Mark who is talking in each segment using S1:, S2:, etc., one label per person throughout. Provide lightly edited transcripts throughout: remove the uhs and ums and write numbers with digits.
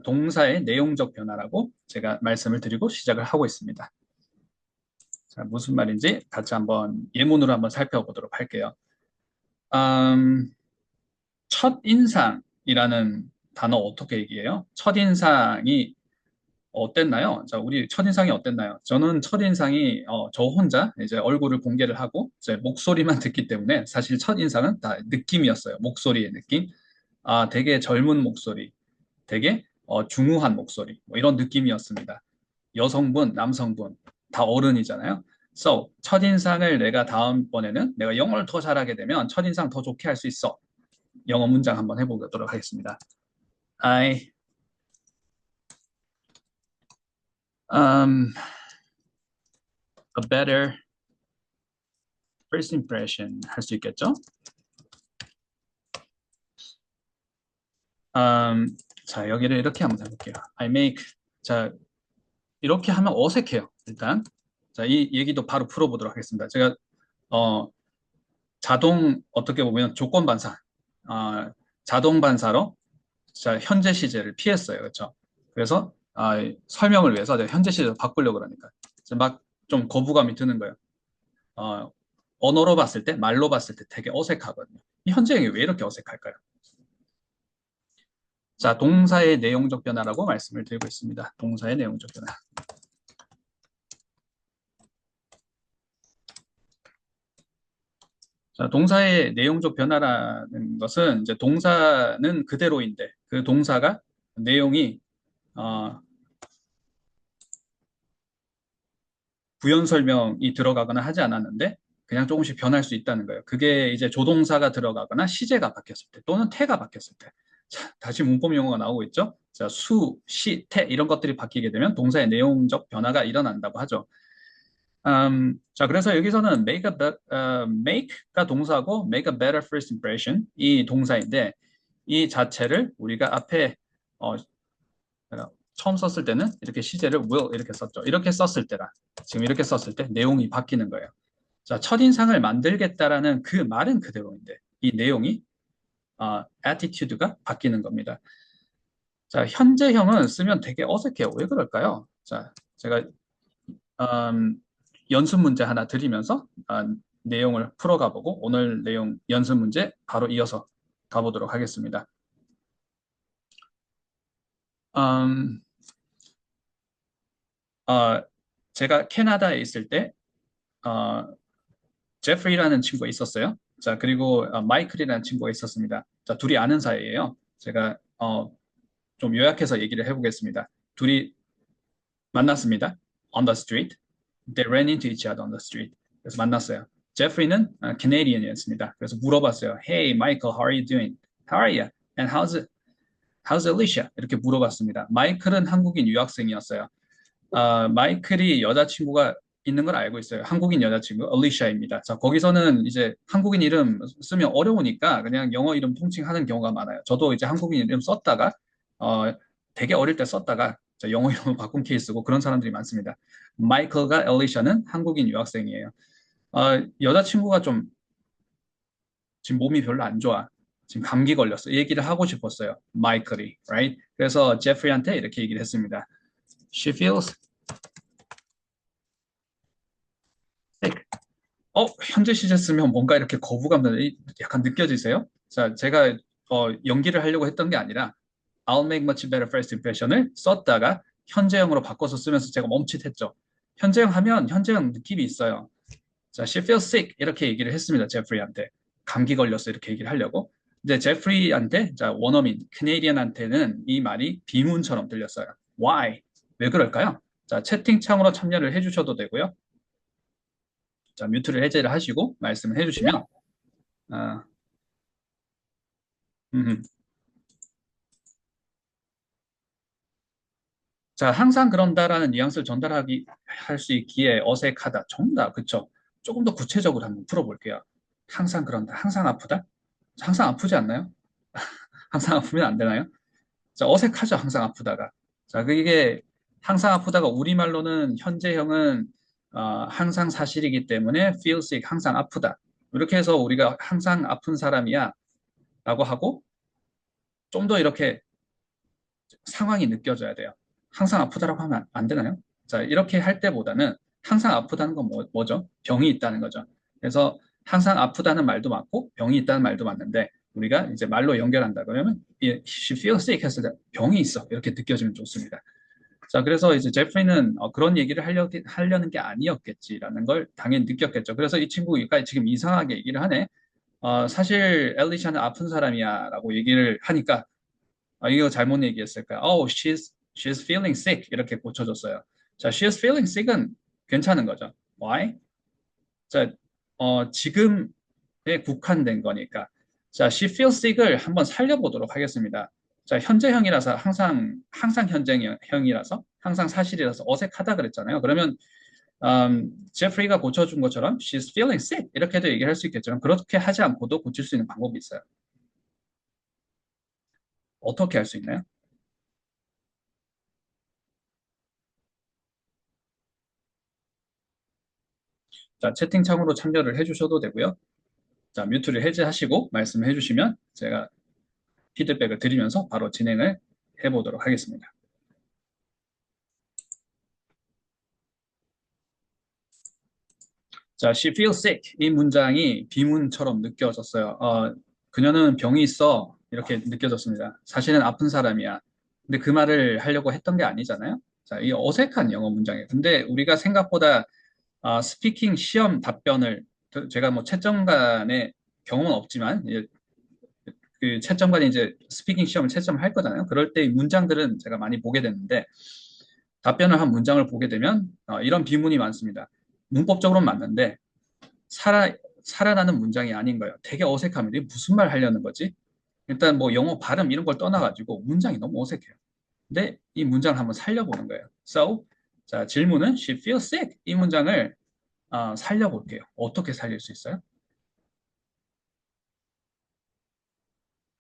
S1: 동사의 내용적 변화라고 제가 말씀을 드리고 시작을 하고 있습니다. 자, 무슨 말인지 같이 한번 예문으로 한번 살펴보도록 할게요. 음, 첫인상이라는 단어 어떻게 얘기해요? 첫인상이 어땠나요? 자, 우리 첫인상이 어땠나요? 저는 첫인상이 저 혼자 이제 얼굴을 공개를 하고 이제 목소리만 듣기 때문에 사실 첫인상은 다 느낌이었어요. 목소리의 느낌. 아, 되게 젊은 목소리, 되게 중후한 목소리, 뭐 이런 느낌이었습니다. 여성분, 남성분 다 어른이잖아요. So, 첫인상을 내가 다음번에는 내가 영어를 더 잘하게 되면 첫인상 더 좋게 할 수 있어. 영어 문장 한번 해보도록 하겠습니다. I um a better first impression 할 수 있겠죠? 자, 여기를 이렇게 한번 해볼게요. I make 자, 이렇게 하면 어색해요. 일단 자, 이 얘기도 바로 풀어보도록 하겠습니다. 제가 어, 자동 어떻게 보면 조건 반사 자동 반사로 자, 현재 시제를 피했어요. 그렇죠? 그래서 설명을 위해서 제가 현재 시제를 바꾸려고 그러니까 막 좀 거부감이 드는 거예요. 어, 언어로 봤을 때, 말로 봤을 때 되게 어색하거든요. 이 현재형이 왜 이렇게 어색할까요? 자, 동사의 내용적 변화라고 말씀을 드리고 있습니다. 동사의 내용적 변화. 자, 동사의 내용적 변화라는 것은 이제 동사는 그대로인데 그 동사가 내용이 어, 부연 설명이 들어가거나 하지 않았는데 그냥 조금씩 변할 수 있다는 거예요. 그게 이제 조동사가 들어가거나 시제가 바뀌었을 때 또는 태가 바뀌었을 때. 자, 다시 문법 용어가 나오고 있죠. 자, 수, 시, 태 이런 것들이 바뀌게 되면 동사의 내용적 변화가 일어난다고 하죠. 자, 그래서 여기서는 make가 동사고 make a better first impression 이 동사인데 이 자체를 우리가 앞에 어, 처음 썼을 때는 이렇게 시제를 will 이렇게 썼죠. 이렇게 썼을 때랑 지금 이렇게 썼을 때 내용이 바뀌는 거예요. 자, 첫인상을 만들겠다라는 그 말은 그대로인데 이 내용이 attitude가 바뀌는 겁니다. 자, 현재형은 쓰면 되게 어색해요. 왜 그럴까요? 자, 제가 음, 연습 문제 하나 드리면서 내용을 풀어가 보고 오늘 내용 연습 문제 바로 이어서 가보도록 하겠습니다. 음, 어, 제가 캐나다에 있을 때 어, 제프리라는 친구가 있었어요. 자, 그리고 마이클이라는 친구가 있었습니다. 자, 둘이 아는 사이예요. 제가 좀 요약해서 얘기를 해보겠습니다. 둘이 만났습니다. On the street. They ran into each other on the street. 그래서 만났어요. 제프리는 캐네디언이었습니다. 그래서 물어봤어요. Hey, Michael, how are you doing? How are you? And how's Alicia? 이렇게 물어봤습니다. 마이클은 한국인 유학생이었어요. 마이클이 여자친구가 있는 걸 알고 있어요. 한국인 여자친구, 얼리샤입니다. 자, 거기서는 이제 한국인 이름 쓰면 어려우니까 그냥 영어 이름 통칭하는 경우가 많아요. 저도 이제 한국인 이름 썼다가, 어, 되게 어릴 때 썼다가 자, 영어 이름을 바꾼 케이스고 그런 사람들이 많습니다. 마이클과 엘리샤는 한국인 유학생이에요. 여자친구가 좀 지금 몸이 별로 안 좋아. 지금 감기 걸렸어. 이 얘기를 하고 싶었어요. 마이클이, right? 그래서 제프리한테 이렇게 얘기를 했습니다. She feels sick. 현재 시제 쓰면 뭔가 이렇게 거부감 약간 느껴지세요? 자, 제가 연기를 하려고 했던 게 아니라 I'll make much better first impression을 썼다가 현재형으로 바꿔서 쓰면서 제가 멈칫했죠. 현재형 하면 현재형 느낌이 있어요. 자, she feels sick 이렇게 얘기를 했습니다. 제프리한테. 감기 걸렸어 이렇게 얘기를 하려고. 근데 제프리한테 자, 원어민 캐네디언한테는 이 말이 비문처럼 들렸어요. Why? 왜 그럴까요? 자, 채팅창으로 참여를 해주셔도 되고요. 자, 뮤트를 해제를 하시고 말씀을 해주시면 아, 음. 자, 항상 그런다라는 뉘앙스를 전달하기 할 수 있기에 어색하다. 정답, 그쵸? 조금 더 구체적으로 한번 풀어볼게요. 항상 그런다. 항상 아프다? 항상 아프지 않나요? 항상 아프면 안 되나요? 자, 어색하죠. 항상 아프다가. 자, 그게 항상 아프다가 우리말로는 현재형은 항상 사실이기 때문에 feel sick, 항상 아프다. 이렇게 해서 우리가 항상 아픈 사람이야 라고 하고 좀 더 이렇게 상황이 느껴져야 돼요. 항상 아프다라고 하면 안 되나요? 자, 이렇게 할 때보다는 항상 아프다는 건 뭐죠? 병이 있다는 거죠. 그래서 항상 아프다는 말도 맞고 병이 있다는 말도 맞는데 우리가 이제 말로 연결한다 그러면 she feels sick 했을 때 병이 있어 이렇게 느껴지면 좋습니다. 자, 그래서 이제 제프리는 그런 얘기를 하려는 게 아니었겠지라는 걸 당연히 느꼈겠죠. 그래서 이 친구가 지금 이상하게 얘기를 하네. 사실 엘리샤는 아픈 사람이야 라고 얘기를 하니까 이거 잘못 얘기했을까요? she's feeling sick 이렇게 고쳐줬어요. 자, she's feeling sick은 괜찮은 거죠. Why? 자, 지금에 국한된 거니까. 자, she feels sick을 한번 살려보도록 하겠습니다. 자, 현재형이라서 항상 현재형이라서 항상 사실이라서 어색하다 그랬잖아요. 그러면 제프리가 고쳐준 것처럼 she's feeling sick 이렇게도 얘기할 수 있겠지만 그렇게 하지 않고도 고칠 수 있는 방법이 있어요. 어떻게 할 수 있나요? 자, 채팅창으로 참여를 해주셔도 되고요. 자, 뮤트를 해제하시고 말씀해 주시면 제가 피드백을 드리면서 바로 진행을 해보도록 하겠습니다. 자, she feels sick. 이 문장이 비문처럼 느껴졌어요. 그녀는 병이 있어. 이렇게 느껴졌습니다. 사실은 아픈 사람이야. 근데 그 말을 하려고 했던 게 아니잖아요. 자, 이 어색한 영어 문장이에요. 근데 우리가 생각보다 스피킹 시험 답변을 제가 뭐 채점관의 경험은 없지만 그 채점관이 이제 스피킹 시험을 채점을 할 거잖아요. 그럴 때 이 문장들은 제가 많이 보게 되는데 답변을 한 문장을 보게 되면 이런 비문이 많습니다. 문법적으로는 맞는데 살아, 살아나는 문장이 아닌 거예요. 되게 어색합니다. 이게 무슨 말 하려는 거지? 일단 뭐 영어 발음 이런 걸 떠나가지고 문장이 너무 어색해요. 근데 이 문장을 한번 살려보는 거예요. So, 자, 질문은 she feels sick. 이 문장을 살려볼게요. 어떻게 살릴 수 있어요?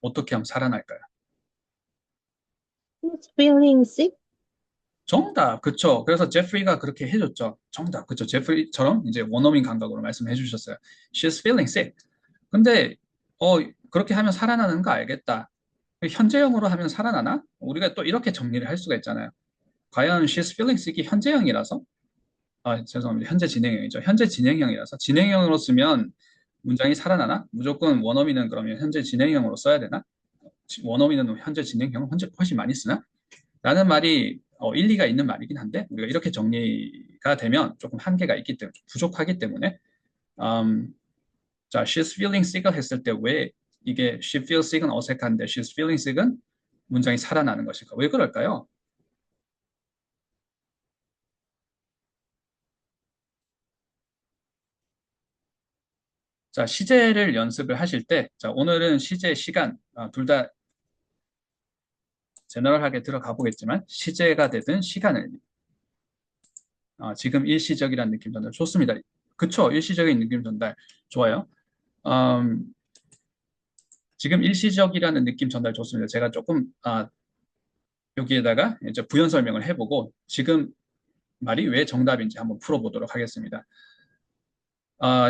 S1: 어떻게 하면 살아날까요?
S2: Who's feeling sick?
S1: 정답, 그쵸. 그래서 제프리가 그렇게 해줬죠. 정답, 그쵸. 제프리처럼 이제 원어민 감각으로 말씀해 주셨어요. She's feeling sick. 근데, 그렇게 하면 살아나는 거 알겠다. 현재형으로 하면 살아나나? 우리가 또 이렇게 정리를 할 수가 있잖아요. 과연 she's feeling sick이 현재형이라서, 죄송합니다. 현재 진행형이죠. 현재 진행형이라서, 진행형으로 쓰면 문장이 살아나나? 무조건 원어민은 그러면 현재 진행형으로 써야 되나? 원어민은 현재 진행형 훨씬 많이 쓰나? 라는 말이 일리가 있는 말이긴 한데 우리가 이렇게 정리가 되면 조금 한계가 있기 때문에 부족하기 때문에 음, 자, she's feeling sick을 했을 때 왜 이게 she feels sick은 어색한데 she's feeling sick은 문장이 살아나는 것일까? 왜 그럴까요? 자, 시제를 연습을 하실 때, 자, 오늘은 시제 시간 둘 다 제너럴하게 들어가 보겠지만 시제가 되든 시간을 지금 일시적이라는 느낌 전달 좋습니다. 그쵸? 일시적인 느낌 전달 좋아요. 음, 지금 일시적이라는 느낌 전달 좋습니다. 제가 조금 여기에다가 이제 부연 설명을 해보고 지금 말이 왜 정답인지 한번 풀어보도록 하겠습니다.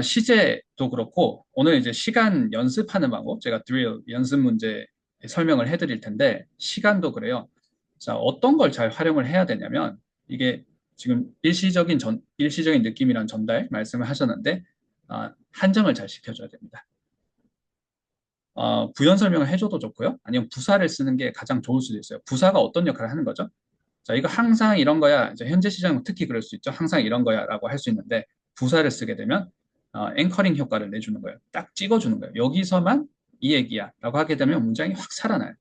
S1: 시제도 그렇고 오늘 이제 시간 연습하는 방법 제가 드릴 연습 문제 설명을 해드릴 텐데 시간도 그래요. 자, 어떤 걸 잘 활용을 해야 되냐면 이게 지금 일시적인 느낌이란 전달 말씀을 하셨는데 한정을 잘 시켜줘야 됩니다. 부연 설명을 해줘도 좋고요. 아니면 부사를 쓰는 게 가장 좋을 수도 있어요. 부사가 어떤 역할을 하는 거죠? 자, 이거 항상 이런 거야. 이제 현재 시장은 특히 그럴 수 있죠. 항상 이런 거야라고 할 수 있는데 부사를 쓰게 되면 앵커링 효과를 내주는 거예요. 딱 찍어주는 거예요. 여기서만 이 얘기야라고 하게 되면 문장이 확 살아나요.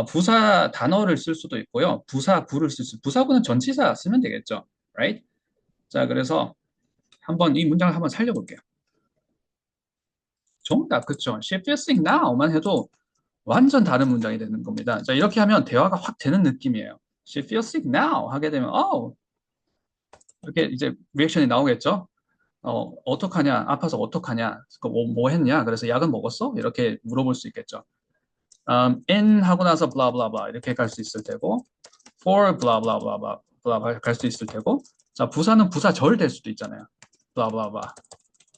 S1: 부사 단어를 쓸 수도 있고요. 부사구를 부사구는 전치사 쓰면 되겠죠. Right? 자, 그래서 한번 이 문장을 한번 살려볼게요. 정답, 그쵸? She feels sick now만 해도 완전 다른 문장이 되는 겁니다. 자, 이렇게 하면 대화가 확 되는 느낌이에요. She feels sick now 하게 되면 이렇게 이제 리액션이 나오겠죠. 어떡하냐? 아파서 어떡하냐? 뭐 했냐? 그래서 약은 먹었어? 이렇게 물어볼 수 있겠죠. in 하고 나서 blah blah blah 이렇게 갈 수 있을 테고 for blah blah blah blah blah 갈 수 있을 테고 자, 부사는 부사절 될 수도 있잖아요. blah blah blah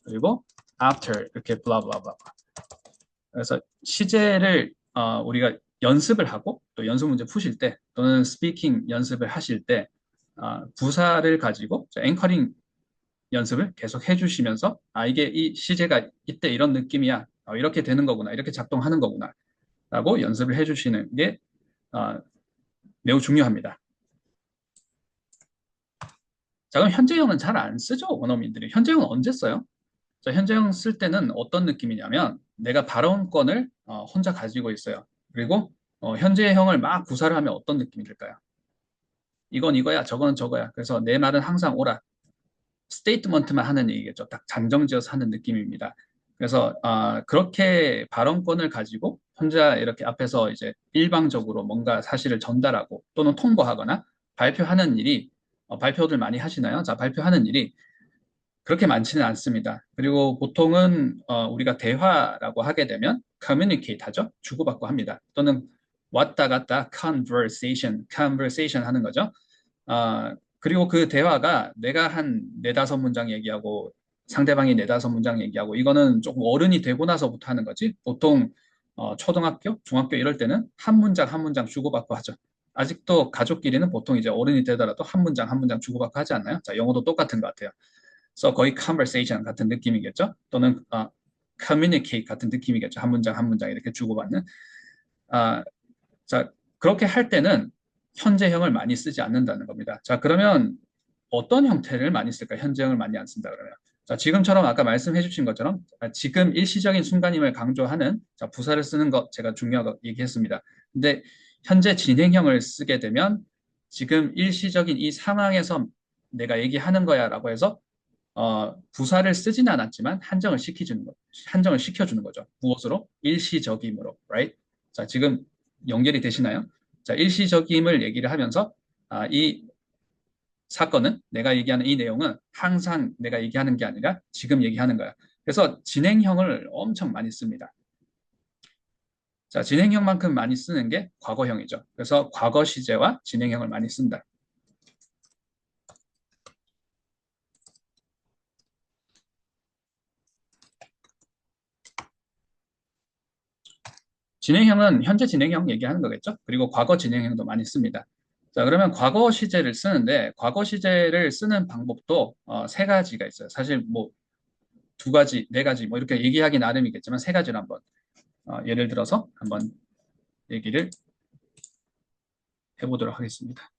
S1: 그리고 after 이렇게 blah blah blah 그래서 시제를 우리가 연습을 하고 또 연습 문제 푸실 때 또는 스피킹 연습을 하실 때 부사를 가지고 앵커링 연습을 계속 해주시면서 이게 이 시제가 이때 이런 느낌이야. 이렇게 되는 거구나. 이렇게 작동하는 거구나. 라고 연습을 해주시는 게 어, 매우 중요합니다. 자, 그럼 현재형은 잘 안 쓰죠, 원어민들이. 현재형은 언제 써요? 자, 현재형 쓸 때는 어떤 느낌이냐면 내가 발언권을 혼자 가지고 있어요. 그리고 현재형을 막 구사를 하면 어떤 느낌이 들까요? 이건 이거야, 저건 저거야. 그래서 내 말은 항상 옳아. 스테이트먼트만 하는 얘기겠죠. 딱 단정지어서 하는 느낌입니다. 그래서 그렇게 발언권을 가지고 혼자 이렇게 앞에서 이제 일방적으로 뭔가 사실을 전달하고 또는 통보하거나 발표하는 일이 발표들 많이 하시나요? 자, 발표하는 일이 그렇게 많지는 않습니다. 그리고 보통은 우리가 대화라고 하게 되면 communicate 하죠. 주고받고 합니다. 또는 왔다 갔다 conversation 하는 거죠. 그리고 그 대화가 내가 한 네다섯 문장 얘기하고 상대방이 네다섯 문장 얘기하고 이거는 조금 어른이 되고 나서부터 하는 거지. 보통 초등학교, 중학교 이럴 때는 한 문장 한 문장 주고받고 하죠. 아직도 가족끼리는 보통 이제 어른이 되더라도 한 문장 주고받고 하지 않나요? 자, 영어도 똑같은 것 같아요. 그래서 거의 conversation 같은 느낌이겠죠. 또는 communicate 같은 느낌이겠죠. 한 문장 한 문장 이렇게 주고받는. 아, 자, 그렇게 할 때는 현재형을 많이 쓰지 않는다는 겁니다. 자, 그러면 어떤 형태를 많이 쓸까? 현재형을 많이 안 쓴다 그러면. 자, 지금처럼 아까 말씀해 주신 것처럼 지금 일시적인 순간임을 강조하는 부사를 쓰는 것 제가 중요하다고 얘기했습니다. 근데 현재 진행형을 쓰게 되면 지금 일시적인 이 상황에서 내가 얘기하는 거야라고 해서 부사를 쓰지는 않았지만 한정을 시켜주는 거죠. 무엇으로? 일시적임으로, right? 자, 지금 연결이 되시나요? 자, 일시적임을 얘기를 하면서 이 사건은 내가 얘기하는 이 내용은 항상 내가 얘기하는 게 아니라 지금 얘기하는 거야. 그래서 진행형을 엄청 많이 씁니다. 자, 진행형만큼 많이 쓰는 게 과거형이죠. 그래서 과거 시제와 진행형을 많이 쓴다. 진행형은 현재 진행형 얘기하는 거겠죠? 그리고 과거 진행형도 많이 씁니다. 자, 그러면 과거 시제를 쓰는데 과거 시제를 쓰는 방법도 세 가지가 있어요. 사실 뭐 두 가지, 네 가지 뭐 이렇게 얘기하기 나름이겠지만 세 가지를 한번 예를 들어서 한번 얘기를 해보도록 하겠습니다.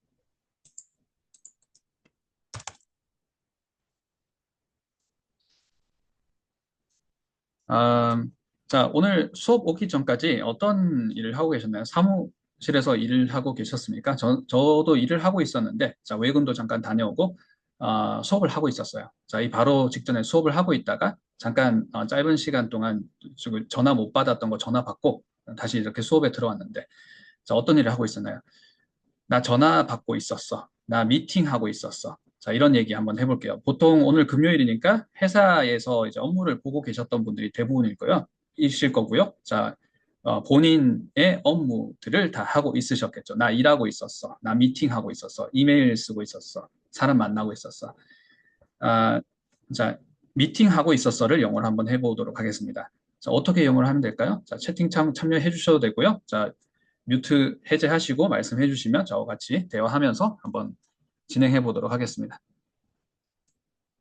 S1: 자, 오늘 수업 오기 전까지 어떤 일을 하고 계셨나요? 사무실에서 일을 하고 계셨습니까? 저도 일을 하고 있었는데, 자, 외근도 잠깐 다녀오고, 수업을 하고 있었어요. 자, 이 바로 직전에 수업을 하고 있다가, 잠깐 짧은 시간 동안 지금 전화 못 받았던 거 전화 받고, 다시 이렇게 수업에 들어왔는데, 자, 어떤 일을 하고 있었나요? 나 전화 받고 있었어. 나 미팅하고 있었어. 자, 이런 얘기 한번 해볼게요. 보통 오늘 금요일이니까 회사에서 이제 업무를 보고 계셨던 분들이 대부분일 거예요. 이실 거고요. 자, 본인의 업무들을 다 하고 있으셨겠죠. 나 일하고 있었어. 나 미팅하고 있었어. 이메일 쓰고 있었어. 사람 만나고 있었어. 아, 자, 미팅하고 있었어를 영어로 한번 해보도록 하겠습니다. 자, 어떻게 영어를 하면 될까요? 자, 채팅창 참여해 주셔도 되고요. 자, 뮤트 해제하시고 말씀해 주시면 저와 같이 대화하면서 한번 진행해 보도록 하겠습니다.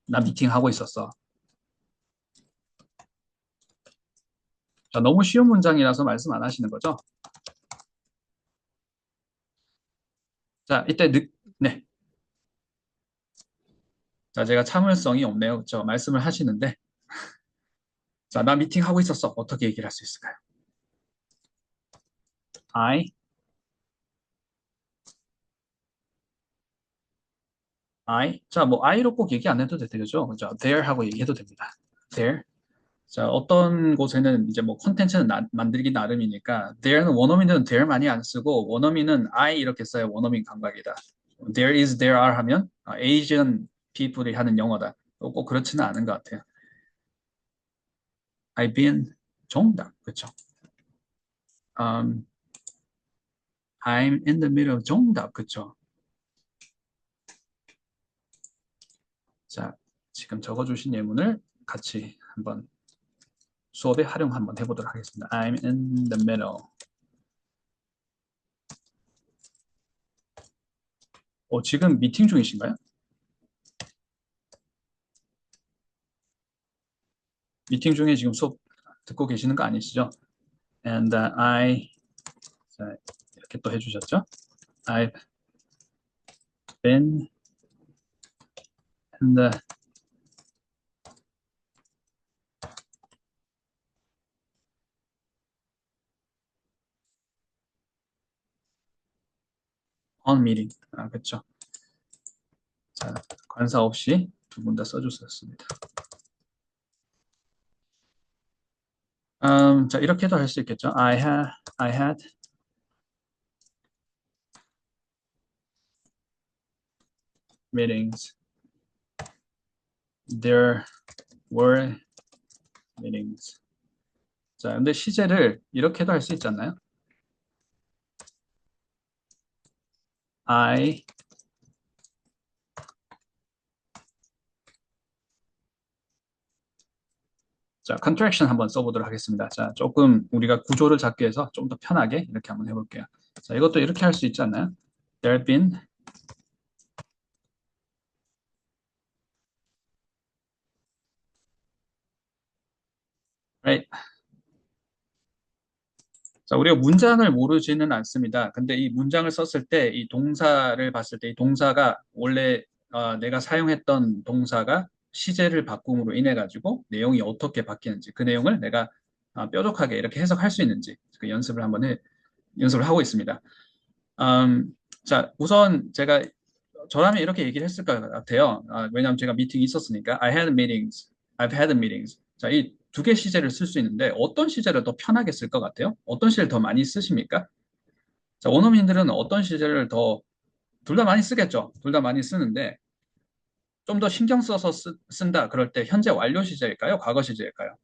S1: 나 미팅하고 있었어. 자, 너무 쉬운 문장이라서 말씀 안 하시는 거죠? 자, 네. 자, 제가 참을성이 없네요. 그렇죠? 말씀을 하시는데, 자, 나 미팅하고 있었어. 어떻게 얘기를 할 수 있을까요? I, 자, 뭐, I로 꼭 얘기 안 해도 되죠? 그죠? There 하고 얘기해도 됩니다. There. 자, 어떤 곳에는 이제 뭐 콘텐츠는 만들기 나름이니까 there는 원어민들은 there 많이 안 쓰고 원어민은 I 이렇게 써야 원어민 감각이다. There is, there are 하면 Asian people이 하는 영어다. 꼭 그렇지는 않은 것 같아요. I've been 정답 그렇죠. Um, I'm in the middle 정답 그렇죠. 자, 지금 적어주신 예문을 같이 한번 수업에 활용 한번 해보도록 하겠습니다. I'm in the middle. 지금 미팅 중이신가요? 미팅 중에 지금 수업 듣고 계시는 거 아니시죠? And 자, 이렇게 또 해주셨죠? I've been in the on meeting. 그렇죠. 자, 관사 없이 두 분 다 써주셨습니다. 자, 이렇게도 할 수 있겠죠. I had meetings. There were meetings. 자, 근데 시제를 이렇게도 할 수 있지 않나요? I 자, contraction 한번 써보도록 하겠습니다. 자, 조금 우리가 구조를 잡기 위해서 좀 더 편하게 이렇게 한번 해볼게요. 자, 이것도 이렇게 할 수 있지 않나요? There have been right? 자, 우리가 문장을 모르지는 않습니다. 근데 이 문장을 썼을 때 이 동사를 봤을 때 이 동사가 원래 내가 사용했던 동사가 시제를 바꿈으로 인해 가지고 내용이 어떻게 바뀌는지 그 내용을 내가 뾰족하게 이렇게 해석할 수 있는지 그 연습을 하고 있습니다. 음, 자, 우선 제가 저라면 이렇게 얘기를 했을 것 같아요. 왜냐하면 제가 미팅이 있었으니까 I had meetings, I've had meetings. 자, 이 두 개 시제를 쓸 수 있는데 어떤 시제를 더 편하게 쓸 것 같아요? 어떤 시제를 더 많이 쓰십니까? 자, 원어민들은 어떤 시제를 더 둘 다 많이 쓰겠죠. 둘 다 많이 쓰는데 좀 더 신경 써서 쓴다. 그럴 때 현재 완료 시제일까요? 과거 시제일까요?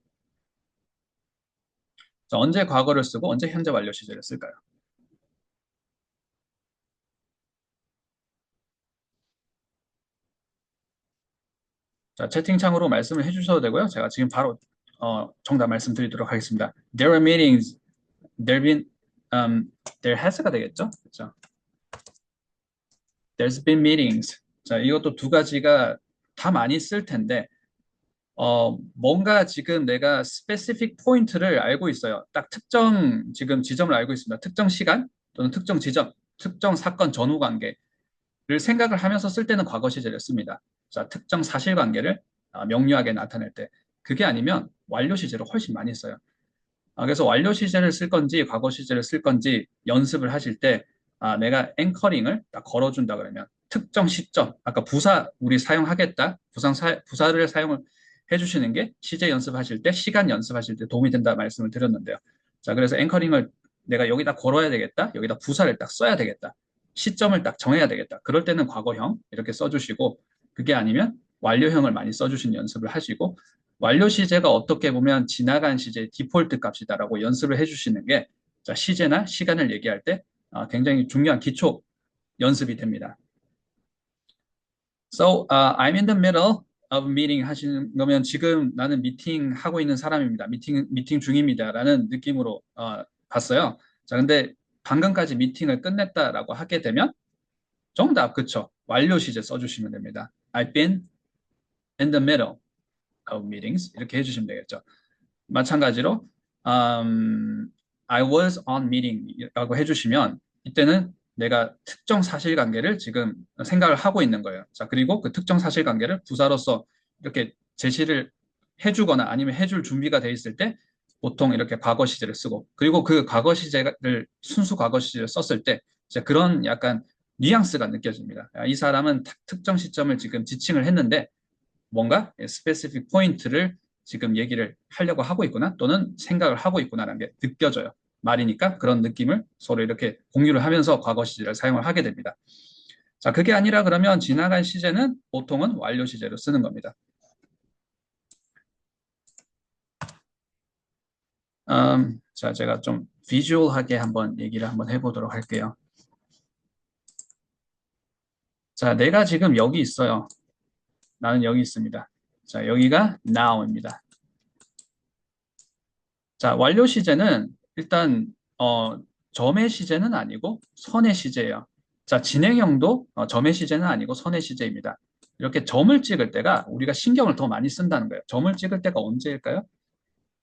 S1: 자, 언제 과거를 쓰고 언제 현재 완료 시제를 쓸까요? 자, 채팅창으로 말씀을 해주셔도 되고요. 제가 지금 바로 정답 말씀드리도록 하겠습니다. There are meetings. There been there has가 되겠죠? 그렇죠? There's been meetings. 자, 이것도 두 가지가 다 많이 쓸 텐데 뭔가 지금 내가 specific 포인트를 알고 있어요. 딱 특정 지금 지점을 알고 있습니다. 특정 시간 또는 특정 지점, 특정 사건 전후 관계를 생각을 하면서 쓸 때는 과거 시제를 씁니다. 자, 특정 사실관계를 명료하게 나타낼 때 그게 아니면 완료 시제를 훨씬 많이 써요. 그래서 완료 시제를 쓸 건지 과거 시제를 쓸 건지 연습을 하실 때 내가 앵커링을 딱 걸어준다 그러면 특정 시점, 아까 부사 우리 사용하겠다, 부사를 사용을 해주시는 게 시제 연습하실 때, 시간 연습하실 때 도움이 된다 말씀을 드렸는데요. 자, 그래서 앵커링을 내가 여기다 걸어야 되겠다, 여기다 부사를 딱 써야 되겠다, 시점을 딱 정해야 되겠다. 그럴 때는 과거형 이렇게 써주시고 그게 아니면 완료형을 많이 써주시는 연습을 하시고 완료 시제가 어떻게 보면 지나간 시제의 디폴트 값이다라고 연습을 해주시는 게 자, 시제나 시간을 얘기할 때 굉장히 중요한 기초 연습이 됩니다. So, I'm in the middle of meeting 하시는 거면 지금 나는 미팅 하고 있는 사람입니다. 미팅 중입니다라는 느낌으로 봤어요. 자, 근데 방금까지 미팅을 끝냈다라고 하게 되면 정답, 그쵸? 완료 시제 써주시면 됩니다. I've been in the middle of meetings 이렇게 해주시면 되겠죠. 마찬가지로 I was on meeting이라고 해주시면 이때는 내가 특정 사실관계를 지금 생각을 하고 있는 거예요. 자, 그리고 그 특정 사실관계를 부사로서 이렇게 제시를 해주거나 아니면 해줄 준비가 돼 있을 때 보통 이렇게 과거 시제를 쓰고 그리고 그 과거 시제를 순수 과거 시제를 썼을 때 이제 그런 약간 뉘앙스가 느껴집니다. 이 사람은 특정 시점을 지금 지칭을 했는데 뭔가 스페시픽 포인트를 지금 얘기를 하려고 하고 있구나 또는 생각을 하고 있구나라는 게 느껴져요. 말이니까 그런 느낌을 서로 이렇게 공유를 하면서 과거 시제를 사용을 하게 됩니다. 자, 그게 아니라 그러면 지나간 시제는 보통은 완료 시제로 쓰는 겁니다. 자, 제가 좀 비주얼하게 한번 얘기를 한번 해보도록 할게요. 자, 내가 지금 여기 있어요. 나는 여기 있습니다. 자, 여기가 now입니다. 자, 완료 시제는 일단 점의 시제는 아니고 선의 시제예요. 자, 진행형도 점의 시제는 아니고 선의 시제입니다. 이렇게 점을 찍을 때가 우리가 신경을 더 많이 쓴다는 거예요. 점을 찍을 때가 언제일까요?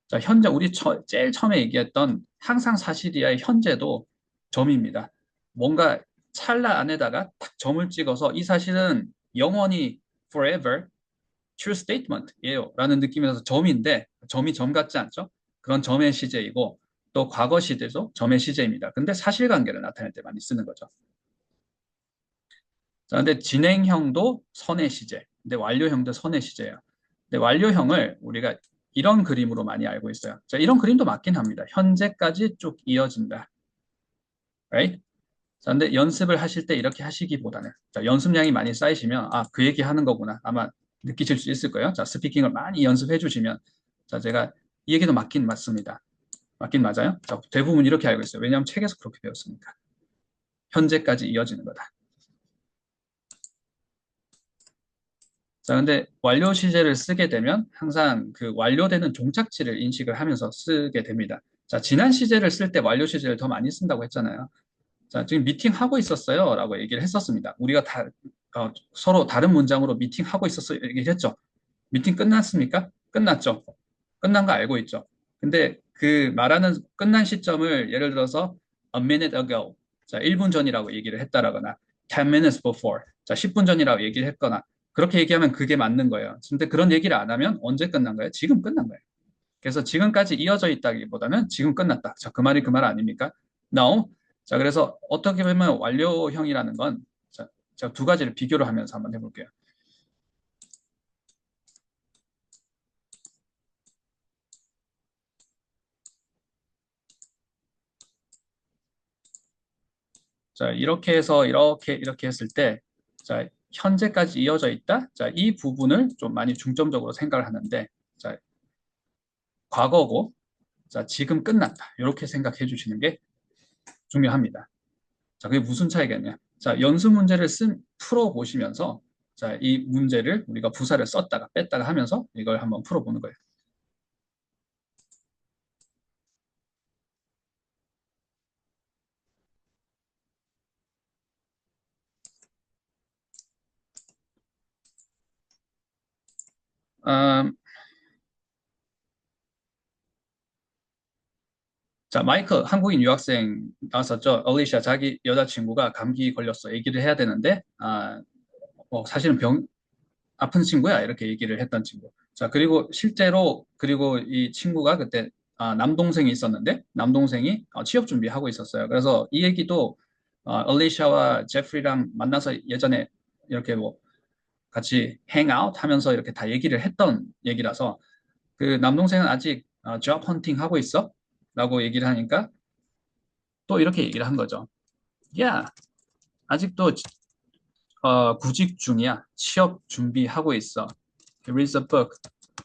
S1: 자, 현재 우리 제일 처음에 얘기했던 항상 사실이야의 현재도 점입니다. 뭔가 찰나 안에다가 탁 점을 찍어서 이 사실은 영원히 forever true statement이에요. 라는 느낌이라서 점인데 점이 점 같지 않죠? 그런 점의 시제이고 또 과거 시제도 점의 시제입니다. 근데 사실관계를 나타낼 때 많이 쓰는 거죠. 자, 근데 진행형도 선의 시제, 근데 완료형도 선의 시제예요. 근데 완료형을 우리가 이런 그림으로 많이 알고 있어요. 자, 이런 그림도 맞긴 합니다. 현재까지 쭉 이어진다. Right? 자, 근데 연습을 하실 때 이렇게 하시기보다는 자, 연습량이 많이 쌓이시면 아, 그 얘기 하는 거구나. 아마 느끼실 수 있을 거예요. 자, 스피킹을 많이 연습해 주시면 자, 제가 이 얘기도 맞긴 맞습니다. 맞긴 맞아요. 자, 대부분 이렇게 알고 있어요. 왜냐하면 책에서 그렇게 배웠으니까. 현재까지 이어지는 거다. 자, 근데 완료 시제를 쓰게 되면 항상 그 완료되는 종착지를 인식을 하면서 쓰게 됩니다. 자, 지난 시제를 쓸 때 완료 시제를 더 많이 쓴다고 했잖아요. 자, 지금 미팅하고 있었어요. 라고 얘기를 했었습니다. 우리가 서로 다른 문장으로 미팅하고 있었어요. 얘기를 했죠. 미팅 끝났습니까? 끝났죠. 끝난 거 알고 있죠. 근데 그 말하는 끝난 시점을 예를 들어서 a minute ago. 자, 1분 전이라고 얘기를 했다라거나 10 minutes before. 자, 10분 전이라고 얘기를 했거나 그렇게 얘기하면 그게 맞는 거예요. 근데 그런 얘기를 안 하면 언제 끝난 거예요? 지금 끝난 거예요. 그래서 지금까지 이어져 있다기보다는 지금 끝났다. 자, 그 말이 그 말 아닙니까? No. 자, 그래서 어떻게 보면 완료형이라는 건 자, 제가 두 가지를 비교를 하면서 한번 해볼게요. 자, 이렇게 해서 이렇게 했을 때, 자, 현재까지 이어져 있다. 자, 이 부분을 좀 많이 중점적으로 생각을 하는데, 자, 과거고, 자, 지금 끝났다. 이렇게 생각해 주시는 게 중요합니다. 자, 그게 무슨 차이겠냐? 자, 연습 문제를 풀어 보시면서, 자, 이 문제를 우리가 부사를 썼다가 뺐다가 하면서 이걸 한번 풀어보는 거예요. 음, 자, 마이크, 한국인 유학생 나왔었죠. 얼리샤, 자기 여자친구가 감기 걸렸어. 얘기를 해야 되는데, 사실은 아픈 친구야. 이렇게 얘기를 했던 친구. 자, 그리고 실제로, 그리고 이 친구가 그때, 남동생이 있었는데, 남동생이 취업 준비하고 있었어요. 그래서 이 얘기도, 얼리샤와 제프리랑 만나서 예전에 이렇게 뭐, 같이 행아웃 하면서 이렇게 다 얘기를 했던 얘기라서, 그 남동생은 아직 job hunting 하고 있어? 라고 얘기를 하니까, 또 이렇게 얘기를 한 거죠. 야, 아직도 구직 중이야. 취업 준비하고 있어. There is a book.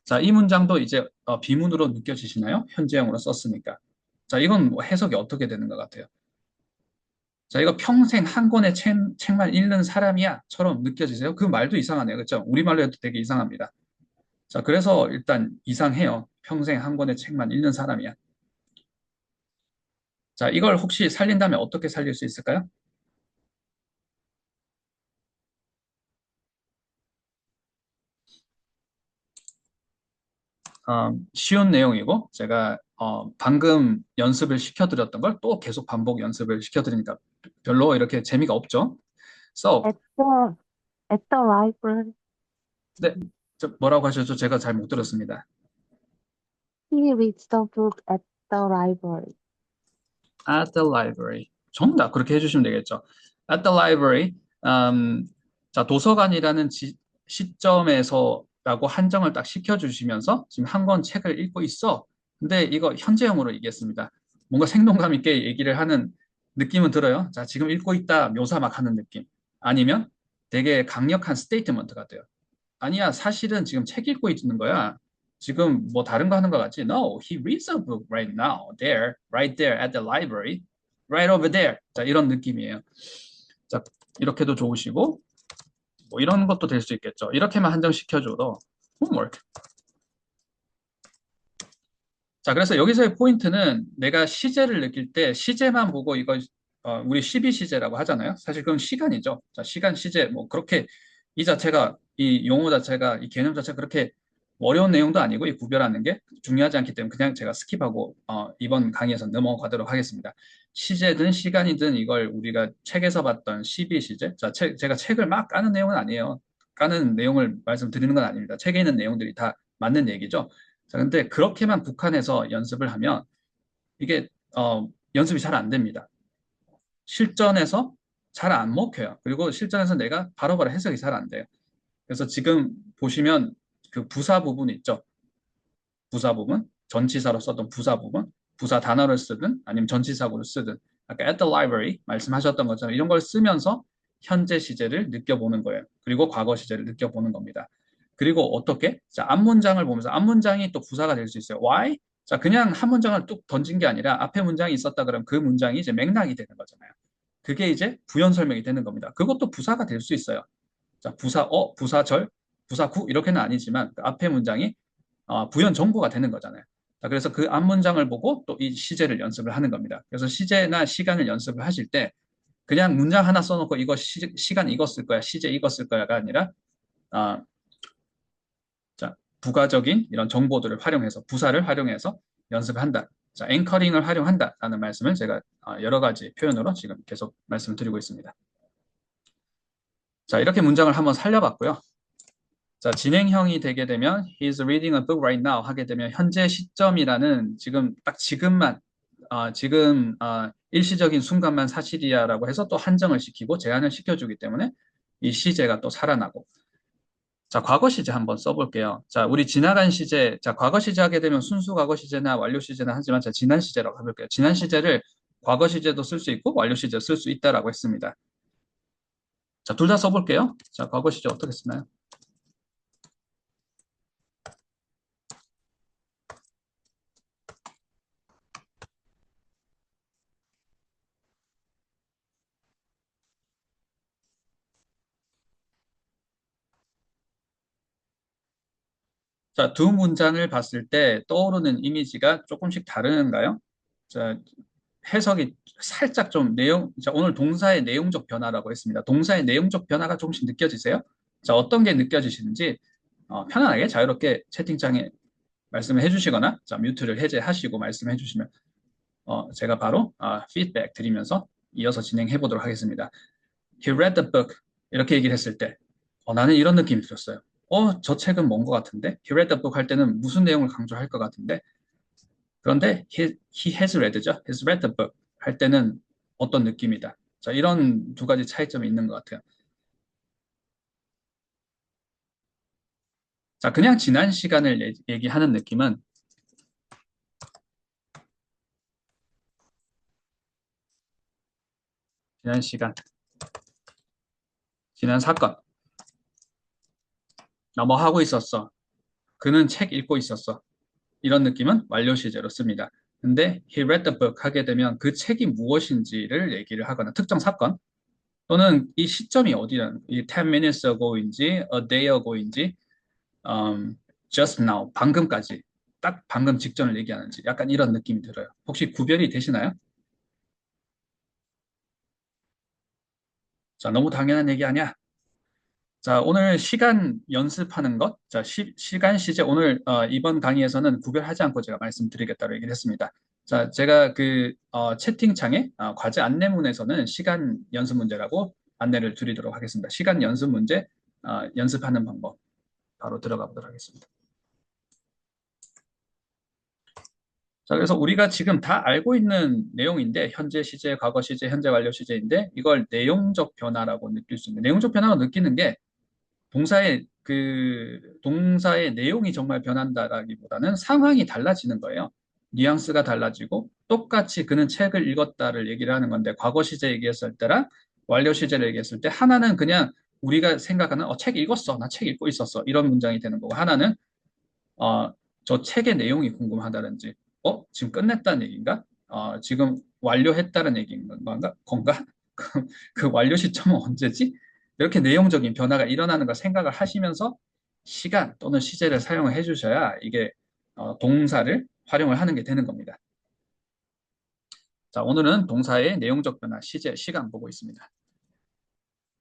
S1: 자, 이 문장도 이제 비문으로 느껴지시나요? 현재형으로 썼으니까. 자, 이건 뭐 해석이 어떻게 되는 것 같아요? 자, 이거 평생 한 권의 책만 읽는 사람이야.처럼 느껴지세요? 그 말도 이상하네요. 그렇죠? 우리말로 해도 되게 이상합니다. 자, 그래서 일단 이상해요. 평생 한 권의 책만 읽는 사람이야. 자, 이걸 혹시 살린다면 어떻게 살릴 수 있을까요? 쉬운 내용이고 제가 방금 연습을 시켜드렸던 걸 또 계속 반복 연습을 시켜드리니까 별로 이렇게 재미가 없죠. So,
S2: At the at the library,
S1: 네, 뭐라고 하셨죠? 제가 잘 못 들었습니다.
S2: he reads the book at the library.
S1: At the library. 정답 그렇게 해주시면 되겠죠. At the library. 자, 도서관이라는 시점에서라고 한정을 딱 시켜주시면서 지금 한 권 책을 읽고 있어. 근데 이거 현재형으로 얘기했습니다. 뭔가 생동감 있게 얘기를 하는 느낌은 들어요. 자, 지금 읽고 있다 묘사 막 하는 느낌. 아니면 되게 강력한 스테이트먼트 같아요. 아니야, 사실은 지금 책 읽고 있는 거야. 지금 뭐 다른 거 하는 거 같지? No, he reads a book right now. There, right there at the library. Right over there. 자, 이런 느낌이에요. 자, 이렇게도 좋으시고, 뭐 이런 것도 될 수 있겠죠. 이렇게만 한정시켜줘도 homework. 자, 그래서 여기서의 포인트는 내가 시제를 느낄 때 시제만 보고 이걸 우리 12시제라고 하잖아요. 사실 그건 시간이죠. 자, 시간 시제 뭐 그렇게 이 자체가 이 용어 자체가 이 개념 자체가 그렇게 어려운 내용도 아니고 이 구별하는 게 중요하지 않기 때문에 그냥 제가 스킵하고 이번 강의에서 넘어가도록 하겠습니다. 시제든 시간이든 이걸 우리가 책에서 봤던 12시제. 자, 제가 책을 막 까는 내용은 아니에요. 까는 내용을 말씀드리는 건 아닙니다. 책에 있는 내용들이 다 맞는 얘기죠. 자, 근데 그렇게만 북한해서 연습을 하면 이게 연습이 잘 안 됩니다. 실전에서 잘 안 먹혀요. 그리고 실전에서 내가 바로바로 해석이 잘 안 돼요. 그래서 지금 보시면 그 부사 부분 있죠. 부사 부분, 전치사로 썼던 부사 부분, 부사 단어를 쓰든 아니면 전치사구를 쓰든 아까 at the library 말씀하셨던 것처럼 이런 걸 쓰면서 현재 시제를 느껴보는 거예요. 그리고 과거 시제를 느껴보는 겁니다. 그리고 어떻게? 자, 앞문장을 보면서 앞문장이 또 부사가 될 수 있어요. Why? 자, 그냥 한 문장을 뚝 던진 게 아니라 앞에 문장이 있었다 그러면 그 문장이 이제 맥락이 되는 거잖아요. 그게 이제 부연 설명이 되는 겁니다. 그것도 부사가 될 수 있어요. 자, 부사절, 부사구 이렇게는 아니지만 그 앞에 문장이 부연 정보가 되는 거잖아요. 자, 그래서 그 앞 문장을 보고 또 이 시제를 연습을 하는 겁니다. 그래서 시제나 시간을 연습을 하실 때 그냥 문장 하나 써놓고 이거 시간 이거 쓸 거야, 시제 이거 쓸 거야가 아니라 아, 자, 부가적인 이런 정보들을 활용해서 부사를 활용해서 연습을 한다. 자, 앵커링을 활용한다라는 말씀을 제가 여러 가지 표현으로 지금 계속 말씀을 드리고 있습니다. 자, 이렇게 문장을 한번 살려봤고요. 자, 진행형이 되게 되면 He's reading a book right now 하게 되면 현재 시점이라는 지금 딱 지금만 지금 일시적인 순간만 사실이야라고 해서 또 한정을 시키고 제한을 시켜주기 때문에 이 시제가 또 살아나고 자, 과거 시제 한번 써볼게요. 자, 우리 지나간 시제, 자, 과거 시제 하게 되면 순수 과거 시제나 완료 시제나 하지만 자, 지난 시제라고 해볼게요. 지난 시제를 과거 시제도 쓸 수 있고 완료 시제도 쓸 수 있다라고 했습니다. 자, 둘 다 써볼게요. 자, 과거 시제 어떻게 쓰나요? 자, 두 문장을 봤을 때 떠오르는 이미지가 조금씩 다른가요? 자, 해석이 살짝 좀 자, 오늘 동사의 내용적 변화라고 했습니다. 동사의 내용적 변화가 조금씩 느껴지세요? 자, 어떤 게 느껴지시는지 편안하게 자유롭게 채팅창에 말씀을 해주시거나 자, 뮤트를 해제하시고 말씀해 주시면 제가 바로 피드백 드리면서 이어서 진행해 보도록 하겠습니다. He read the book 이렇게 얘기를 했을 때 나는 이런 느낌이 들었어요. 저 책은 뭔 것 같은데? He read the book 할 때는 무슨 내용을 강조할 것 같은데? 그런데 he has read죠. He's read the book 할 때는 어떤 느낌이다. 자, 이런 두 가지 차이점이 있는 것 같아요. 자, 그냥 지난 시간을 얘기하는 느낌은 지난 시간, 지난 사건, 나 뭐 하고 있었어. 그는 책 읽고 있었어. 이런 느낌은 완료 시제로 씁니다. 근데 he read the book 하게 되면 그 책이 무엇인지를 얘기를 하거나 특정 사건 또는 이 시점이 어디라는 이 10 minutes ago인지 a day ago인지 um, just now 방금까지 딱 방금 직전을 얘기하는지 약간 이런 느낌이 들어요. 혹시 구별이 되시나요? 자, 너무 당연한 얘기 아니야. 자, 오늘 시간 연습하는 것, 자, 시간 시제 오늘 이번 강의에서는 구별하지 않고 제가 말씀드리겠다고 얘기를 했습니다. 자, 제가 그 채팅창에 과제 안내문에서는 시간 연습 문제라고 안내를 드리도록 하겠습니다. 시간 연습 문제 연습하는 방법 바로 들어가 보도록 하겠습니다. 자, 그래서 우리가 지금 다 알고 있는 내용인데 현재 시제, 과거 시제, 현재 완료 시제인데 이걸 내용적 변화라고 느낄 수 있는 내용적 변화로 느끼는 게 동사의 내용이 정말 변한다라기보다는 상황이 달라지는 거예요. 뉘앙스가 달라지고 똑같이 그는 책을 읽었다를 얘기를 하는 건데 과거 시제 얘기했을 때랑 완료 시제를 얘기했을 때 하나는 그냥 우리가 생각하는 책 읽었어. 나 책 읽고 있었어. 이런 문장이 되는 거고 하나는 어, 저 책의 내용이 궁금하다든지 지금 끝냈다는 얘기인가? 지금 완료했다는 얘기인 건가? 그 완료 시점은 언제지? 이렇게 내용적인 변화가 일어나는 걸 생각을 하시면서 시간 또는 시제를 사용을 해주셔야 이게 동사를 활용을 하는 게 되는 겁니다. 자, 오늘은 동사의 내용적 변화, 시제, 시간 보고 있습니다.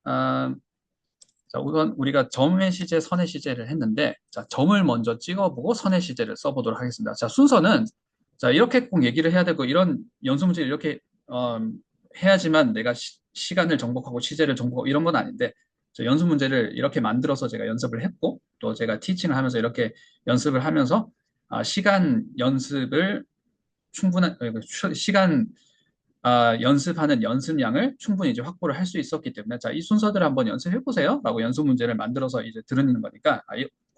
S1: 아, 자, 우선 우리가 점의 시제, 선의 시제를 했는데, 자, 점을 먼저 찍어보고 선의 시제를 써보도록 하겠습니다. 자, 순서는, 자, 이렇게 꼭 얘기를 해야 되고, 이런 연수 문제를 이렇게, 해야지만 내가 시간을 정복하고 시제를 정복하고 이런 건 아닌데, 저 연수 문제를 이렇게 만들어서 제가 연습을 했고, 또 제가 티칭을 하면서 이렇게 연습을 하면서, 시간 연습을 시간 연습하는 연습량을 충분히 이제 확보를 할 수 있었기 때문에 자, 이 순서대로 한번 연습해 보세요. 라고 연습 문제를 만들어서 이제 드리는 거니까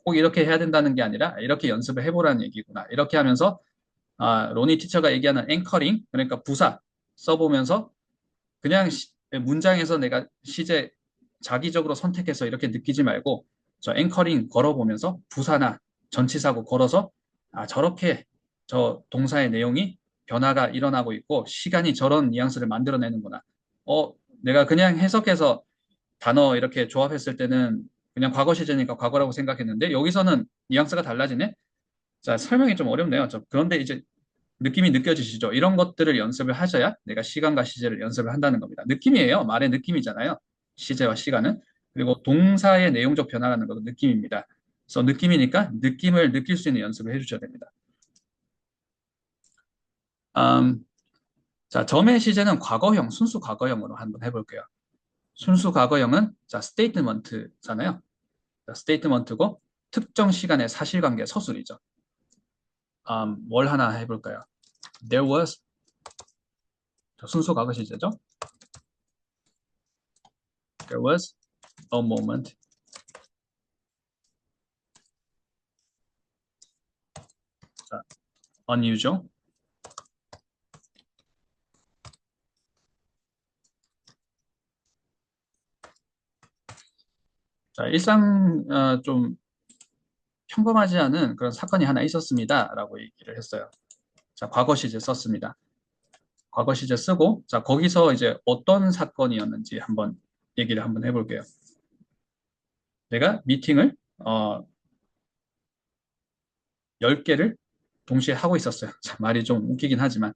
S1: 꼭 이렇게 해야 된다는 게 아니라 이렇게 연습을 해보라는 얘기구나. 이렇게 하면서 로니 티처가 얘기하는 앵커링, 그러니까 부사 써보면서 그냥 문장에서 내가 시제 자기적으로 선택해서 이렇게 느끼지 말고 저 앵커링 걸어보면서 부사나 전치사고 걸어서 저렇게 저 동사의 내용이 변화가 일어나고 있고 시간이 저런 뉘앙스를 만들어내는구나. 어, 내가 그냥 해석해서 단어 이렇게 조합했을 때는 그냥 과거 시제니까 과거라고 생각했는데 여기서는 뉘앙스가 달라지네. 자, 설명이 좀 어렵네요. 그런데 이제 느낌이 느껴지시죠? 이런 것들을 연습을 하셔야 내가 시간과 시제를 연습을 한다는 겁니다. 느낌이에요. 말의 느낌이잖아요. 시제와 시간은. 그리고 동사의 내용적 변화라는 것도 느낌입니다. 그래서 느낌이니까 느낌을 느낄 수 있는 연습을 해주셔야 됩니다. 음, 자, 점의 시제는 과거형, 순수 과거형으로 한번 해볼게요. 순수 과거형은 자, 스테이트먼트잖아요. 자, 스테이트먼트고 특정 시간의 사실관계 서술이죠. 뭘 하나 해볼까요? There was 순수 과거 시제죠. There was a moment 자, unusual. 자, 좀 평범하지 않은 그런 사건이 하나 있었습니다. 라고 얘기를 했어요. 자, 과거 시제 썼습니다. 과거 시제 쓰고, 자, 거기서 이제 어떤 사건이었는지 얘기를 한번 해볼게요. 내가 미팅을, 10개를 동시에 하고 있었어요. 자, 말이 좀 웃기긴 하지만,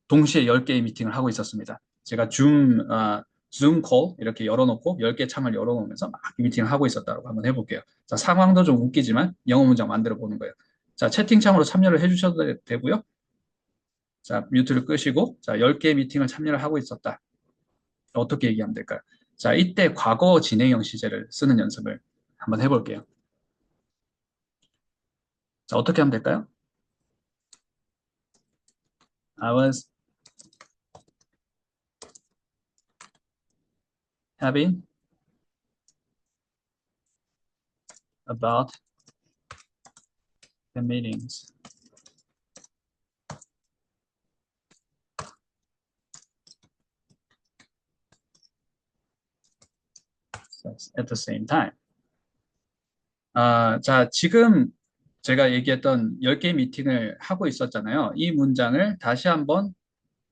S1: 동시에 10개의 미팅을 하고 있었습니다. 제가 줌 콜 이렇게 열어놓고 10개 창을 열어놓으면서 막 미팅을 하고 있었다고 한번 해볼게요. 자, 상황도 좀 웃기지만 영어 문장 만들어 보는 거예요. 자, 채팅창으로 참여를 해주셔도 되고요. 자, 뮤트를 끄시고, 자, 10개의 미팅을 참여를 하고 있었다. 어떻게 얘기하면 될까요? 자, 이때 과거 진행형 시제를 쓰는 연습을 한번 해볼게요. 자, 어떻게 하면 될까요? I was having about the meetings at the same time. 자, 지금 제가 얘기했던 10개 미팅을 하고 있었잖아요. 이 문장을 다시 한번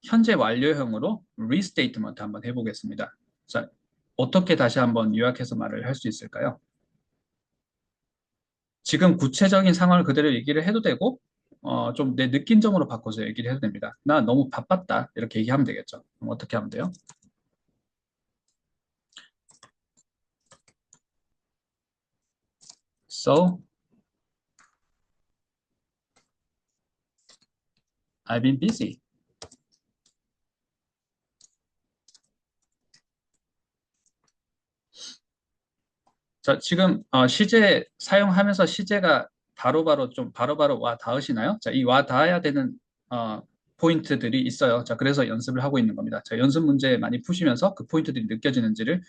S1: 현재 완료형으로 restatement 한번 해보겠습니다. 자, 어떻게 다시 한번 요약해서 말을 할 수 있을까요? 지금 구체적인 상황을 그대로 얘기를 해도 되고, 좀 내 느낀점으로 바꿔서 얘기를 해도 됩니다. 나 너무 바빴다. 이렇게 얘기하면 되겠죠. 그럼 어떻게 하면 돼요? So, I've been busy. 자, 지금 시제 사용하면서 시제가 바로바로 와 닿으시나요? 자, 이 와 닿아야 되는 어, 포인트들이 있어요. 자, 그래서 연습을 하고 있는 겁니다. 자, 연습 문제 많이 푸시면서 그 포인트들이 느껴지는지를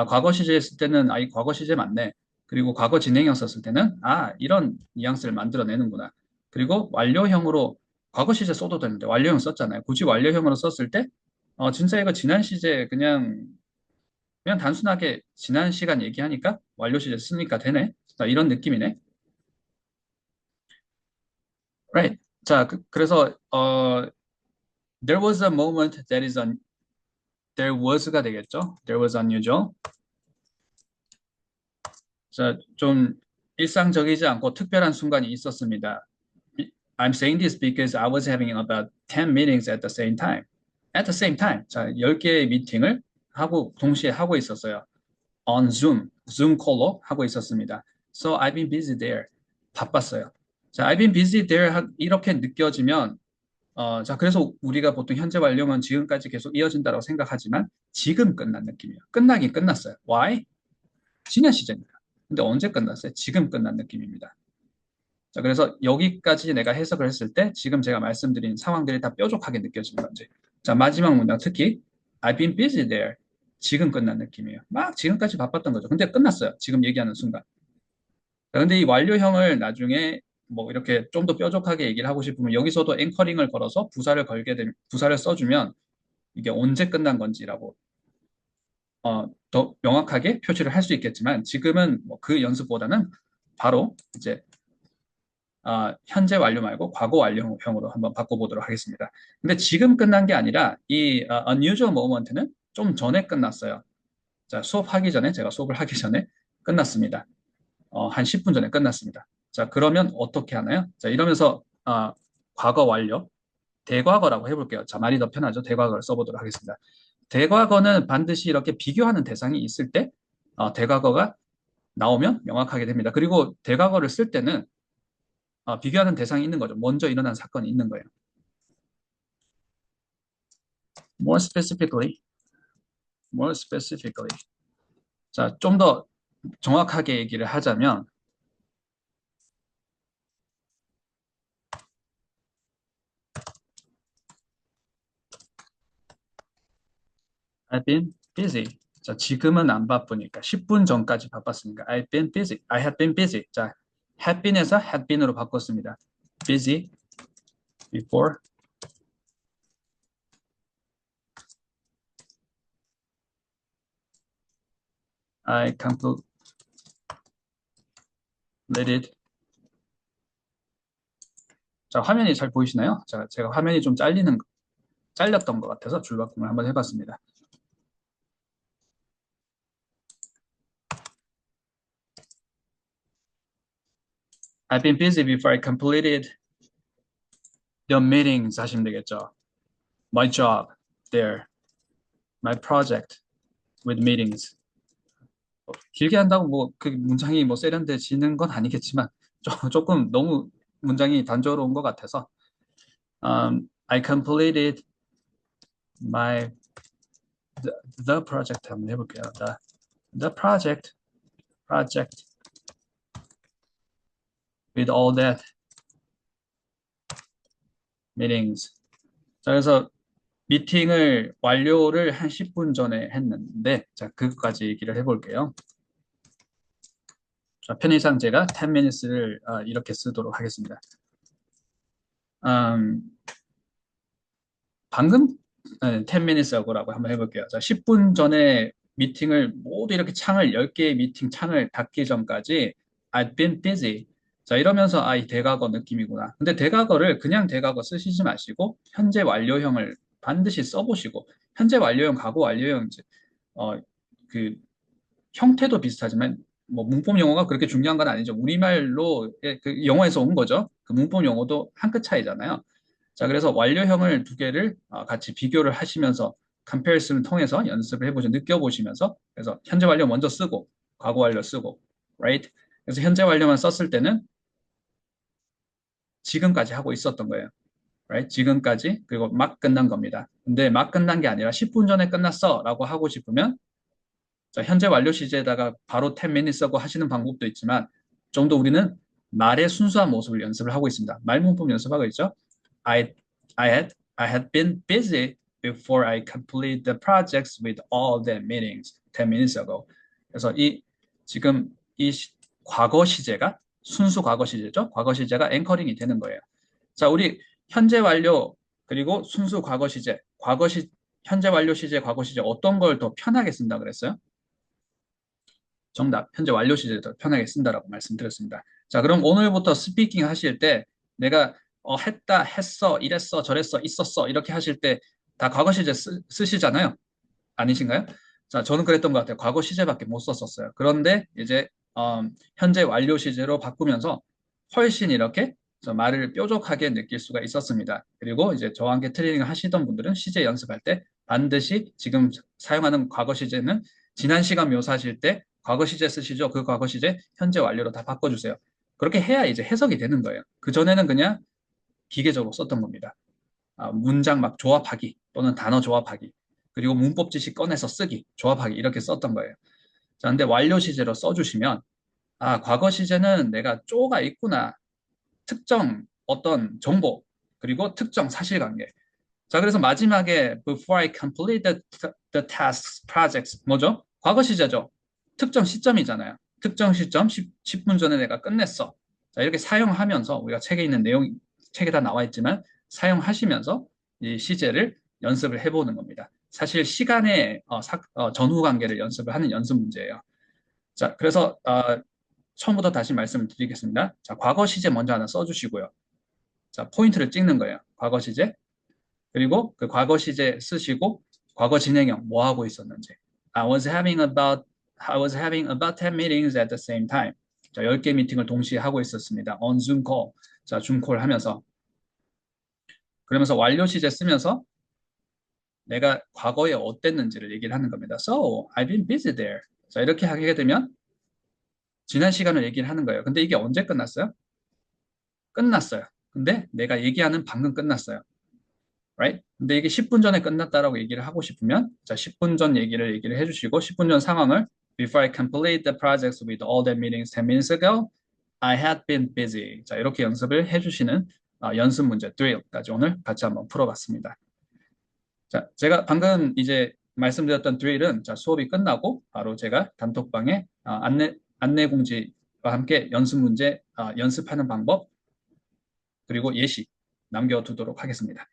S1: 과거 시제 했을 때는 이 과거 시제 맞네. 그리고 과거 진행형 썼을 때는 이런 뉘앙스를 만들어내는구나. 그리고 완료형으로 과거 시제 써도 되는데 완료형 썼잖아요. 굳이 완료형으로 썼을 때 진짜 이거 지난 시제 그냥 단순하게 지난 시간 얘기하니까 완료 시제 쓰니까 되네. 자, 이런 느낌이네. Right. 자, 그래서 there was a moment there was가 되겠죠. There was unusual. 자, 좀 일상적이지 않고 특별한 순간이 있었습니다. I'm saying this because I was having about 10 meetings at the same time. at the same time. 자, 10개의 미팅을 하고 동시에 하고 있었어요. on Zoom, Zoom 콜로 하고 있었습니다. So I've been busy there. 바빴어요. 자, I've been busy there 이렇게 느껴지면 자, 그래서 우리가 보통 현재 완료는 지금까지 계속 이어진다고 생각하지만 지금 끝난 느낌이에요. 끝나긴 끝났어요. Why? 지난 시제입니다. 근데 언제 끝났어요? 지금 끝난 느낌입니다. 자, 그래서 여기까지 내가 해석을 했을 때 지금 제가 말씀드린 상황들이 다 뾰족하게 느껴지는 건지. 자, 마지막 문장 특히 I've been busy there. 지금 끝난 느낌이에요. 막 지금까지 바빴던 거죠. 근데 끝났어요. 지금 얘기하는 순간. 자, 근데 이 완료형을 나중에 뭐 이렇게 좀 더 뾰족하게 얘기를 하고 싶으면 여기서도 앵커링을 걸어서 부사를 걸게 되면 부사를 써주면 이게 언제 끝난 건지라고 더 명확하게 표시를 할 수 있겠지만 지금은 뭐 그 연습보다는 바로 이제 현재 완료 말고 과거 완료형으로 한번 바꿔보도록 하겠습니다. 근데 지금 끝난 게 아니라 이 unusual moment는 좀 전에 끝났어요. 자, 수업하기 전에 제가 수업을 하기 전에 끝났습니다. 한 10분 전에 끝났습니다. 자, 그러면 어떻게 하나요? 자, 이러면서 과거 완료, 대과거라고 해볼게요. 자, 말이 더 편하죠. 대과거를 써보도록 하겠습니다. 대과거는 반드시 이렇게 비교하는 대상이 있을 때 대과거가 나오면 명확하게 됩니다. 그리고 대과거를 쓸 때는 비교하는 대상이 있는 거죠. 먼저 일어난 사건이 있는 거예요. More specifically, more specifically. 자, 좀 더 정확하게 얘기를 하자면 I've been busy. 자, 지금은 안 바쁘니까 10분 전까지 바빴으니까 I've been busy. I have been busy. 자, had been에서 had been으로 바꿨습니다. busy before I completed. 자, 화면이 잘 보이시나요? 자, 제가 화면이 좀 잘렸던 것 같아서 줄바꿈을 한번 해봤습니다. I've been busy before I completed the meetings 하시면 되겠죠. My job there, my project with meetings. 길게 한다고 뭐 그 문장이 뭐 세련돼지는 건 아니겠지만 조금 너무 문장이 단조로운 것 같아서 I completed my the project 한번 해볼게요. The project with all that meetings. 자, 그래서 미팅을 완료를 한 10분 전에 했는데 자, 그것까지 얘기를 해볼게요. 자, 편의상 제가 10 minutes를 이렇게 쓰도록 하겠습니다. 방금 10 minutes ago라고 한번 해볼게요. 자, 10분 전에 미팅을 모두 이렇게 창을 10개의 미팅 창을 닫기 전까지 I've been busy. 자, 이러면서 이 대과거 느낌이구나. 근데 대과거를 그냥 대과거 쓰시지 마시고 현재 완료형을 반드시 써보시고 현재 완료형, 과거 완료형 어, 그 형태도 비슷하지만 뭐 문법 용어가 그렇게 중요한 건 아니죠. 우리말로 그 영어에서 온 거죠. 그 문법 용어도 한 끗 차이잖아요. 자, 그래서 완료형을 두 개를 같이 비교를 하시면서 컴패리슨을 통해서 연습을 해보시고 느껴보시면서 그래서 현재 완료 먼저 쓰고 과거 완료 쓰고 right? 그래서 현재 완료만 썼을 때는 지금까지 하고 있었던 거예요. right? 지금까지 그리고 막 끝난 겁니다. 근데 막 끝난 게 아니라 10분 전에 끝났어 라고 하고 싶으면 자, 현재 완료 시제에다가 바로 10 minutes 하고 하시는 방법도 있지만 좀 더 우리는 말의 순수한 모습을 연습을 하고 있습니다. 말 문법 연습하고 있죠. I, I had been busy before I completed the projects with all the meetings 10 minutes ago. 그래서 지금 과거 시제가 순수 과거 시제죠. 과거 시제가 앵커링이 되는 거예요. 자, 우리 현재 완료 그리고 순수 과거 시제, 현재 완료 시제, 과거 시제 어떤 걸 더 편하게 쓴다 그랬어요? 정답, 현재 완료 시제를 더 편하게 쓴다라고 말씀드렸습니다. 자, 그럼 오늘부터 스피킹 하실 때 내가 했다, 했어, 이랬어, 저랬어, 있었어 이렇게 하실 때 다 과거 시제 쓰시잖아요. 아니신가요? 자, 저는 그랬던 것 같아요. 과거 시제밖에 못 썼었어요. 그런데 이제 현재 완료 시제로 바꾸면서 훨씬 이렇게 그래서 말을 뾰족하게 느낄 수가 있었습니다. 그리고 이제 저와 함께 트레이닝을 하시던 분들은 시제 연습할 때 반드시 지금 사용하는 과거 시제는 지난 시간 묘사하실 때 과거 시제 쓰시죠. 그 과거 시제 현재 완료로 다 바꿔주세요. 그렇게 해야 이제 해석이 되는 거예요. 그전에는 그냥 기계적으로 썼던 겁니다. 문장 막 조합하기 또는 단어 조합하기 그리고 문법 지식 꺼내서 쓰기 조합하기 이렇게 썼던 거예요. 자, 근데 완료 시제로 써주시면 과거 시제는 내가 쪼가 있구나. 특정 어떤 정보 그리고 특정 사실관계. 자, 그래서 마지막에 before I complete the tasks, projects 뭐죠? 과거 시제죠. 특정 시점이잖아요. 특정 시점 10분 전에 내가 끝냈어. 자, 이렇게 사용하면서 우리가 책에 있는 내용 책에 다 나와 있지만 사용하시면서 이 시제를 연습을 해보는 겁니다. 사실 시간의 전후 관계를 연습을 하는 연습 문제예요. 자, 그래서 처음부터 다시 말씀을 드리겠습니다. 자, 과거 시제 먼저 하나 써주시고요. 자, 포인트를 찍는 거예요. 과거 시제. 그리고 그 과거 시제 쓰시고 과거 진행형 뭐 하고 있었는지. I was having about 10 meetings at the same time. 자, 10개 미팅을 동시에 하고 있었습니다. on Zoom call. 자, 줌콜 하면서 그러면서 완료 시제 쓰면서 내가 과거에 어땠는지를 얘기를 하는 겁니다. So, I've been busy there. 자, 이렇게 하게 되면 지난 시간을 얘기를 하는 거예요. 근데 이게 언제 끝났어요? 끝났어요. 근데 내가 얘기하는 방금 끝났어요. Right? 근데 이게 10분 전에 끝났다라고 얘기를 하고 싶으면 자, 10분 전 얘기를 해주시고 10분 전 상황을 Before I complete the projects with all the meetings 10 minutes ago, I had been busy. 자, 이렇게 연습을 해주시는 연습 문제 drill까지 오늘 같이 한번 풀어봤습니다. 자, 제가 방금 이제 말씀드렸던 드릴은 자, 수업이 끝나고 바로 제가 단톡방에 안내 공지와 함께 연습 문제 연습하는 방법 그리고 예시 남겨두도록 하겠습니다.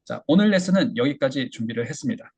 S1: 자, 오늘 레슨은 여기까지 준비를 했습니다.